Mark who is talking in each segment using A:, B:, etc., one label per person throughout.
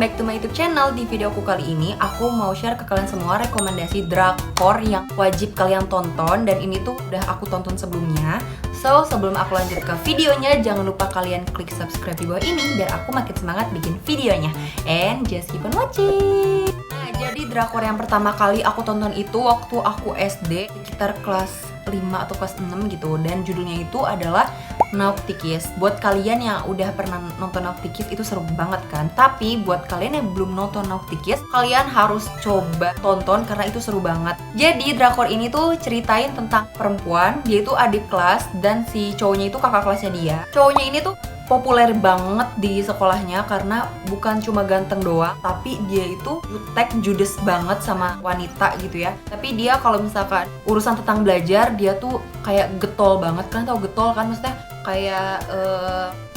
A: welcome back to my YouTube channel. Di video aku kali ini, aku mau share ke kalian semua rekomendasi drakor yang wajib kalian tonton. Dan ini tuh udah aku tonton sebelumnya. So, sebelum aku lanjut ke videonya, jangan lupa kalian klik subscribe di bawah ini biar aku makin semangat bikin videonya. And just keep on watching. Nah, jadi drakor yang pertama kali aku tonton itu waktu aku SD, sekitar kelas 5 atau kelas 6 gitu. Dan judulnya itu adalah Naughty Kiss. Buat kalian yang udah pernah nonton Naughty Kiss itu seru banget kan. Tapi buat kalian yang belum nonton Naughty Kiss, kalian harus coba tonton karena itu seru banget. Jadi drakor ini tuh ceritain tentang perempuan, dia itu adik kelas dan si cowoknya itu kakak kelasnya dia. Cowoknya ini tuh populer banget di sekolahnya karena bukan cuma ganteng doang, tapi dia itu jutek, judes banget sama wanita gitu ya. Tapi dia kalau misalkan urusan tentang belajar, dia tuh kayak getol banget. Kalian tahu getol kan, maksudnya kayak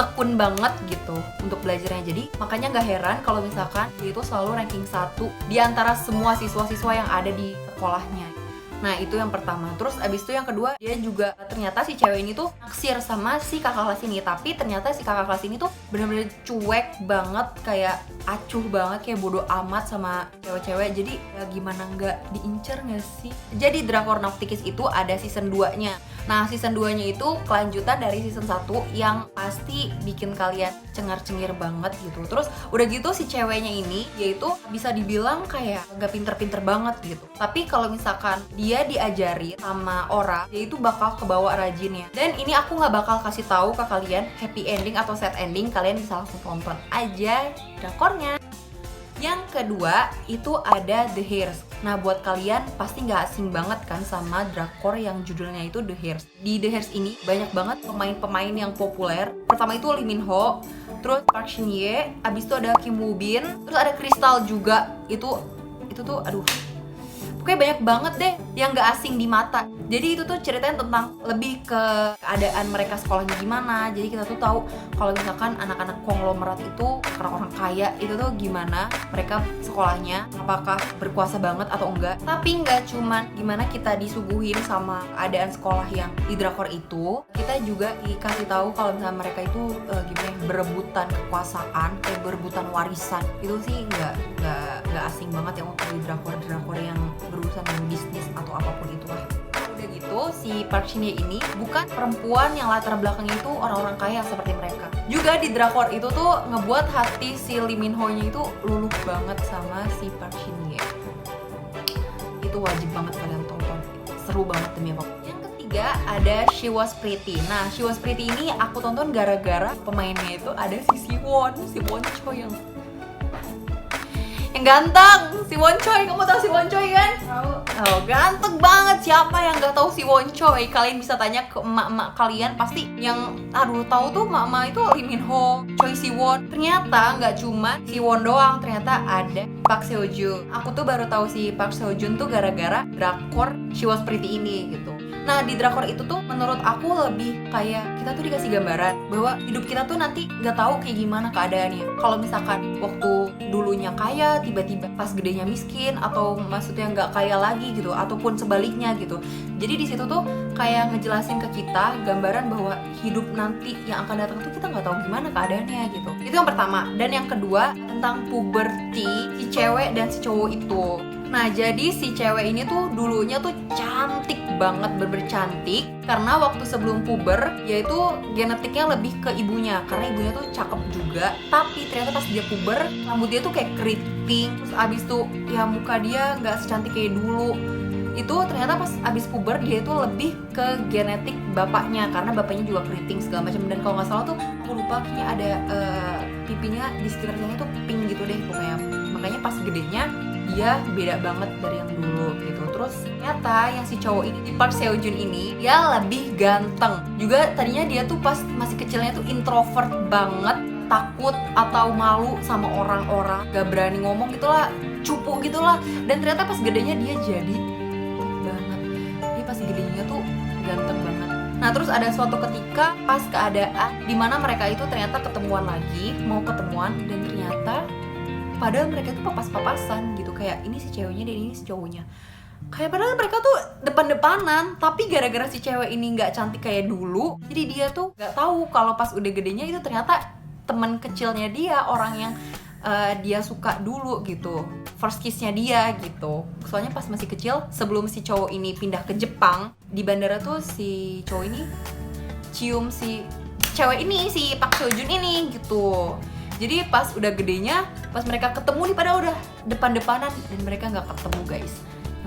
A: tekun banget gitu untuk belajarnya. Jadi makanya nggak heran kalau misalkan dia itu selalu ranking 1 di antara semua siswa-siswa yang ada di sekolahnya. Nah, itu yang pertama. Terus abis itu yang kedua, dia juga ternyata si cewek ini tuh naksir sama si kakak kelas ini. Tapi ternyata si kakak kelas ini tuh bener-bener cuek banget, kayak acuh banget, kayak bodo amat sama cewek-cewek. Jadi ya gimana nggak diincer nggak sih? Jadi drakor Naughty Kiss itu ada season 2-nya. Nah, season 2-nya itu kelanjutan dari season 1 yang pasti bikin kalian cengar-cengir banget gitu. Terus udah gitu si ceweknya ini, yaitu bisa dibilang kayak nggak pinter-pinter banget gitu. Tapi kalau misalkan dia diajari sama orang, dia itu bakal kebawa rajinnya. Dan ini aku nggak bakal kasih tahu ke kalian happy ending atau sad ending, kalian bisa langsung tonton aja drakornya. Yang kedua itu ada The Heirs. Nah, buat kalian pasti nggak asing banget kan sama drakor yang judulnya itu The Heirs. Di The Heirs ini banyak banget pemain-pemain yang populer. Pertama itu Lee Min Ho, terus Park Shin Ye, abis itu ada Kim Woo Bin, terus ada Crystal juga. Itu tuh aduh, pokoknya banyak banget deh yang gak asing di mata. Jadi itu tuh ceritain tentang lebih ke keadaan mereka sekolahnya gimana. Jadi kita tuh tahu kalau misalkan anak-anak konglomerat itu, orang-orang kaya itu tuh gimana mereka sekolahnya, apakah berkuasa banget atau enggak. Tapi nggak cuman gimana kita disuguhin sama keadaan sekolah yang di drakor itu, kita juga dikasih tahu kalau misalnya mereka itu gimana berebutan kekuasaan, kayak berebutan warisan. Itu sih nggak asing banget ya untuk di drakor-drakor yang berurusan dengan bisnis atau apapun itulah. Udah gitu, si Park Shin Ye ini bukan perempuan yang latar belakangnya itu orang-orang kaya seperti mereka. Juga di drakor itu tuh ngebuat hati si Lee Min Ho-nya itu luluh banget sama si Park Shin Ye. Itu wajib banget kalian tonton. Seru banget demi apa. Yang ketiga ada She Was Pretty. Nah, She Was Pretty ini aku tonton gara-gara pemainnya itu ada si Siwon Choi yang ganteng, Siwon Choi. Kamu tahu Siwon Choi kan? Tahu. Oh, ganteng banget. Siapa yang nggak tahu Siwon Choi? Kalian bisa tanya ke emak-emak kalian, pasti yang tahu tuh emak-emak itu Lee Min Ho, Choi Siwon. Ternyata nggak cuma Siwon doang, ternyata ada Park Seo Joon. Aku tuh baru tahu si Park Seo Joon tuh gara-gara drakor She Was Pretty ini gitu. Nah, di drakor itu tuh menurut aku lebih kayak kita tuh dikasih gambaran bahwa hidup kita tuh nanti nggak tahu kayak gimana keadaannya. Kalau misalkan waktu dulunya kaya, tiba-tiba pas gedenya miskin, atau maksudnya nggak kaya lagi gitu, ataupun sebaliknya gitu. Jadi di situ tuh kayak ngejelasin ke kita gambaran bahwa hidup nanti yang akan datang tuh kita nggak tahu gimana keadaannya gitu. Itu yang pertama. Dan yang kedua tentang puberty si cewek dan si cowok itu. Nah, jadi si cewek ini tuh dulunya tuh cantik banget, bercantik, karena waktu sebelum puber yaitu genetiknya lebih ke ibunya, karena ibunya tuh cakep juga. Tapi ternyata pas dia puber, rambut dia tuh kayak keriting, terus abis tuh ya muka dia nggak secantik kayak dulu. Itu ternyata pas abis puber dia itu lebih ke genetik bapaknya, karena bapaknya juga keriting segala macam. Dan kalau nggak salah tuh aku lupa kayaknya ada pipinya di sekitarnya tuh pink gitu deh pokoknya. Makanya pas gedenya dia beda banget dari yang dulu gitu. Terus ternyata yang si cowok ini, di Park Seo Joon ini, dia lebih ganteng. Juga tadinya dia tuh pas masih kecilnya tuh introvert banget, takut atau malu sama orang-orang, gak berani ngomong gitulah, cupu gitulah. Dan ternyata pas gedenya dia jadi banget. Dia pas gedenya tuh ganteng banget. Nah, terus ada suatu ketika pas keadaan dimana mereka itu ternyata ketemuan lagi, mau ketemuan, dan ternyata padahal mereka tuh papas-papasan gitu, kayak ini si ceweknya dan ini si cowoknya. Kayak padahal mereka tuh depan-depanan, tapi gara-gara si cewek ini nggak cantik kayak dulu, jadi dia tuh nggak tahu kalau pas udah gedenya itu ternyata teman kecilnya dia, orang yang dia suka dulu gitu, first kissnya dia gitu. Soalnya pas masih kecil, sebelum si cowok ini pindah ke Jepang, di bandara tuh si cowok ini cium si cewek ini, si Park Seo Joon ini gitu. Jadi pas udah gedenya, pas mereka ketemu nih pada udah depan-depanan dan mereka nggak ketemu guys.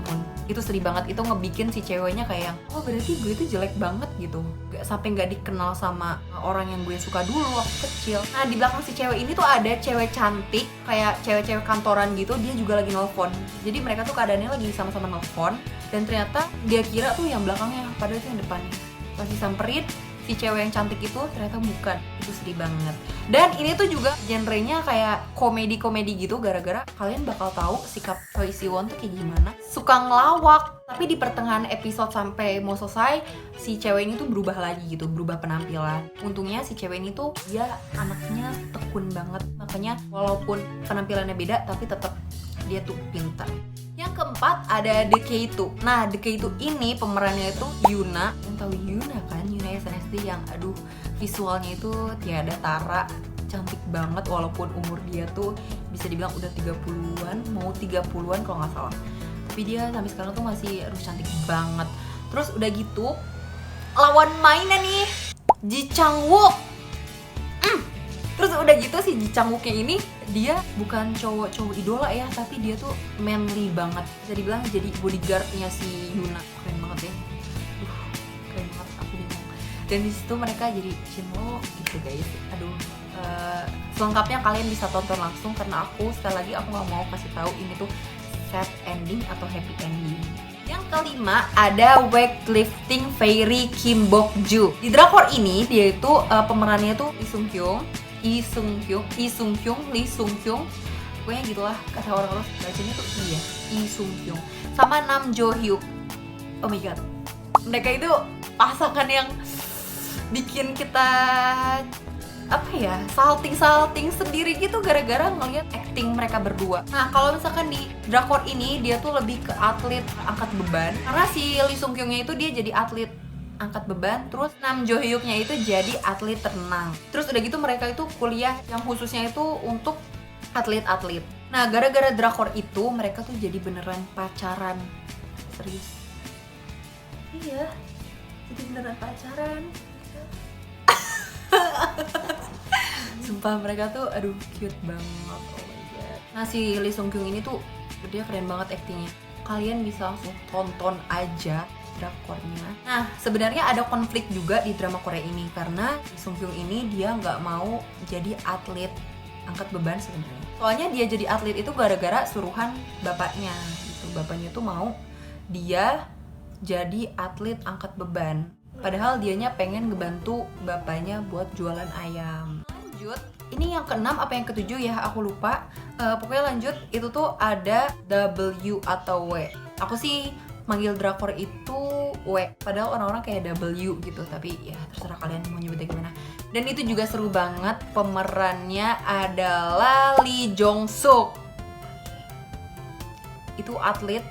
A: Namun itu sedih banget, itu ngebikin si ceweknya kayak oh berarti gue itu jelek banget gitu, sampai nggak dikenal sama orang yang gue suka dulu waktu kecil. Nah di belakang si cewek ini tuh ada cewek cantik kayak cewek-cewek kantoran gitu, dia juga lagi nelfon. Jadi mereka tuh keadaannya lagi sama-sama nelfon dan ternyata dia kira tuh yang belakangnya, padahal itu yang depannya. Pas disamperin si cewek yang cantik itu ternyata bukan. Itu sedih banget. Dan ini tuh juga genrenya kayak komedi-komedi gitu, gara-gara kalian bakal tahu sikap Choi Siwon tuh kayak gimana. Suka ngelawak, tapi di pertengahan episode sampai mau selesai si cewek ini tuh berubah lagi gitu, berubah penampilan. Untungnya si cewek ini tuh dia anaknya tekun banget, makanya walaupun penampilannya beda tapi tetap dia tuh pintar. Yang keempat ada The K2. Nah, The K2 ini pemerannya itu Yuna. Yang tahu Yuna kan? Yuna SNSD yang aduh visualnya itu tiada tara, cantik banget walaupun umur dia tuh bisa dibilang udah 30-an, mau 30-an kalau nggak salah. Tapi dia sampai sekarang tuh masih aduh cantik banget. Terus udah gitu lawan mainnya nih Ji Chang Wook. Terus udah gitu si Ji Chang Wooknya ini dia bukan cowok idola ya, tapi dia tuh manly banget. Bisa dibilang jadi bodyguardnya si Yuna. Keren banget ya. Keren banget, aku bingung. Dan di situ mereka jadi cinlok gitu guys. Aduh, selengkapnya kalian bisa tonton langsung karena aku sekali lagi aku nggak mau kasih tahu ini tuh sad ending atau happy ending. Yang kelima ada weightlifting fairy Kim Bok Joo. Di drakor ini dia itu pemerannya tuh Lee Sung Kyung, pokoknya gitulah kata orang-orang bacanya tuh iya, Lee Sung Kyung sama Nam Jo Hyuk. Oh my god, mereka itu pasangan yang bikin kita apa ya, salting sendiri gitu gara-gara ngeliat acting mereka berdua. Nah kalau misalkan di drakor ini dia tuh lebih ke atlet angkat beban, karena si Lee Sung Kyungnya itu dia jadi atlet angkat beban, terus Nam Jo Hyuknya itu jadi atlet renang. Terus udah gitu mereka itu kuliah yang khususnya itu untuk atlet-atlet. Nah gara-gara drakor itu mereka tuh jadi beneran pacaran. Serius. Iya, jadi beneran pacaran. Sumpah mereka tuh aduh cute banget. Oh my god. Nah si Lee Sung Kyung ini tuh dia keren banget aktingnya. Kalian bisa langsung tonton aja drakornya. Nah sebenarnya ada konflik juga di drama Korea ini karena Lee Sung Kyung ini dia nggak mau jadi atlet angkat beban sebenarnya. Soalnya dia jadi atlet itu gara-gara suruhan bapaknya. Gitu. Bapaknya tuh mau dia jadi atlet angkat beban. Padahal dianya pengen ngebantu bapaknya buat jualan ayam. Lanjut, ini yang keenam apa yang ketujuh ya aku lupa. Pokoknya lanjut itu tuh ada W atau W. Aku sih manggil drakor itu W, padahal orang-orang kayak W gitu, tapi ya terserah kalian mau nyebutnya gimana. Dan itu juga seru banget, pemerannya adalah Lee Jong Suk. Itu atlet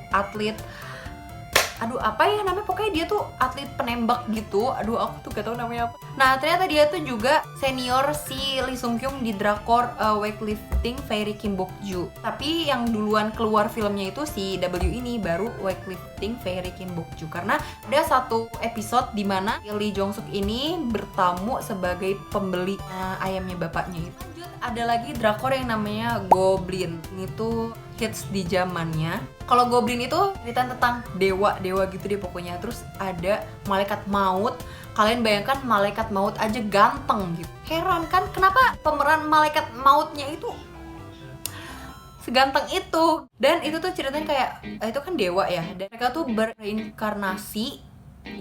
A: aduh apa ya namanya, pokoknya dia tuh atlet penembak gitu. Aduh aku tuh gak tau namanya apa. Nah ternyata dia tuh juga senior si Lee Sung Kyung di drakor weightlifting fairy Kim Bok Joo. Tapi yang duluan keluar filmnya itu si W ini, baru weightlifting fairy Kim Bok Joo. Karena ada satu episode dimana Lee Jong Suk ini bertamu sebagai pembeli ayamnya bapaknya itu. Lanjut ada lagi drakor yang namanya Goblin. Ini tuh hits di zamannya. Kalau Goblin itu cerita tentang dewa gitu deh pokoknya. Terus ada malaikat maut. Kalian bayangkan malaikat maut aja ganteng gitu. Heran kan kenapa pemeran malaikat mautnya itu seganteng itu. Dan itu tuh ceritanya kayak itu kan dewa ya. Dan mereka tuh bereinkarnasi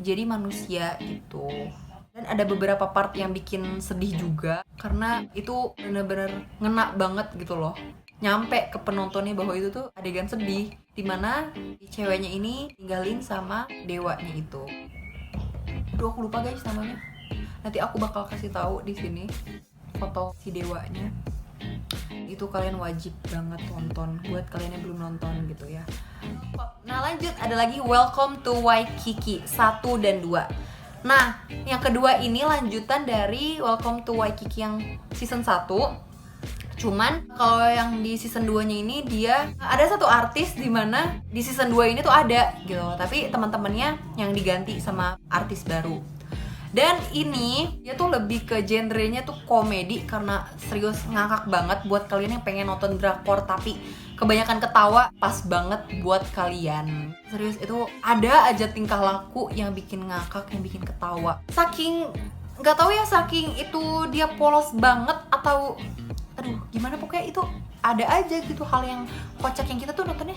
A: jadi manusia gitu. Dan ada beberapa part yang bikin sedih juga karena itu bener-bener ngena banget gitu loh. Nyampe ke penontonnya bahwa itu tuh adegan sedih dimana ceweknya ini tinggalin sama dewanya itu. Aduh aku lupa guys namanya. Nanti aku bakal kasih tahu di sini foto si dewanya. Itu kalian wajib banget tonton buat kalian yang belum nonton gitu ya. Nah lanjut ada lagi Welcome to Waikiki 1 dan 2. Nah yang kedua ini lanjutan dari Welcome to Waikiki yang season 1. Cuman kalau yang di season 2-nya ini dia ada satu artis di mana di season 2 ini tuh ada gitu, tapi teman-temannya yang diganti sama artis baru. Dan ini dia tuh lebih ke genrenya tuh komedi karena serius ngakak banget buat kalian yang pengen nonton drakor tapi kebanyakan ketawa, pas banget buat kalian. Serius itu ada aja tingkah laku yang bikin ngakak, yang bikin ketawa. Saking nggak tahu ya, saking itu dia polos banget atau aduh gimana, pokoknya itu ada aja gitu hal yang kocak yang kita tuh nontonnya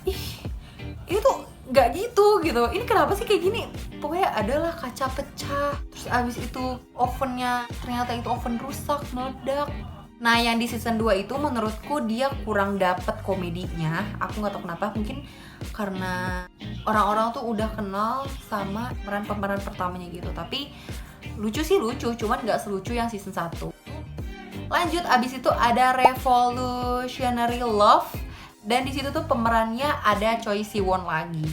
A: ini tuh nggak gitu. Ini kenapa sih kayak gini? Pokoknya adalah kaca pecah, terus abis itu ovennya ternyata itu oven rusak, meledak. Nah yang di season 2 itu menurutku dia kurang dapet komedinya. Aku nggak tahu kenapa, mungkin karena orang-orang tuh udah kenal sama pemeran pertamanya gitu. Tapi lucu sih lucu, cuman nggak selucu yang season 1. Lanjut, abis itu ada Revolutionary Love. Dan di situ tuh pemerannya ada Choi Siwon lagi.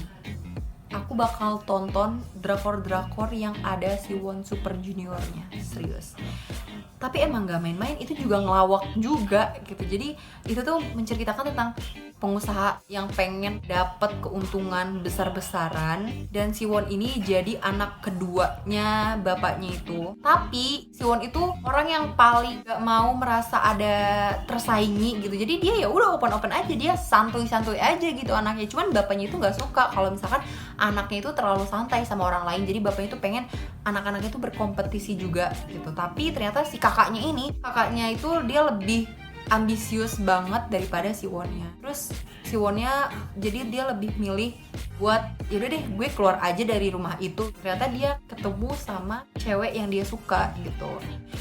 A: Aku bakal tonton drakor-drakor yang ada Siwon Super Juniornya, serius. Tapi emang gak main-main, itu juga ngelawak juga gitu. Jadi itu tuh menceritakan tentang pengusaha yang pengen dapat keuntungan besar-besaran, dan Siwon ini jadi anak keduanya bapaknya itu. Tapi Siwon itu orang yang paling gak mau merasa ada tersaingi gitu. Jadi dia ya udah open-open aja, dia santuy-santuy aja gitu anaknya. Cuman bapaknya itu gak suka kalau misalkan anaknya itu terlalu santai sama orang lain. Jadi bapaknya itu pengen anak-anaknya itu berkompetisi juga gitu. Tapi ternyata si kakaknya itu dia lebih ambisius banget daripada Siwonnya. Terus Siwonnya jadi dia lebih milih buat yaudah deh gue keluar aja dari rumah itu. Ternyata dia ketemu sama cewek yang dia suka gitu.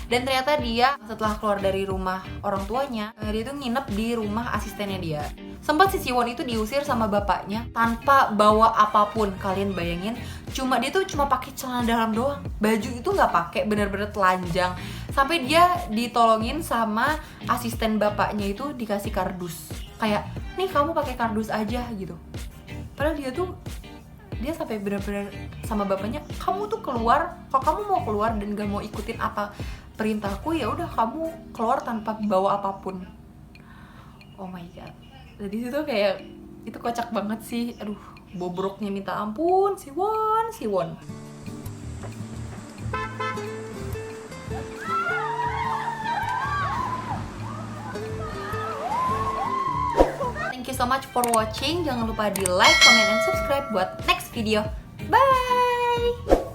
A: Dan ternyata dia setelah keluar dari rumah orang tuanya, dia tuh nginep di rumah asistennya dia. Sempat si Siwon itu diusir sama bapaknya tanpa bawa apapun. Kalian bayangin, dia tuh cuma pakai celana dalam doang, baju itu nggak pakai, bener-bener telanjang. Sampai dia ditolongin sama asisten bapaknya itu dikasih kardus. Kayak, nih kamu pakai kardus aja gitu. Padahal dia sampai bener-bener sama bapaknya, kamu tuh keluar, kalau kamu mau keluar dan gak mau ikutin apa perintahku, ya udah kamu keluar tanpa bawa apapun. Oh my god. Jadi situ kayak itu kocak banget sih. Aduh, bobroknya minta ampun, Siwon. Thank you so much for watching. Jangan lupa di like, comment, and subscribe buat next video. Bye!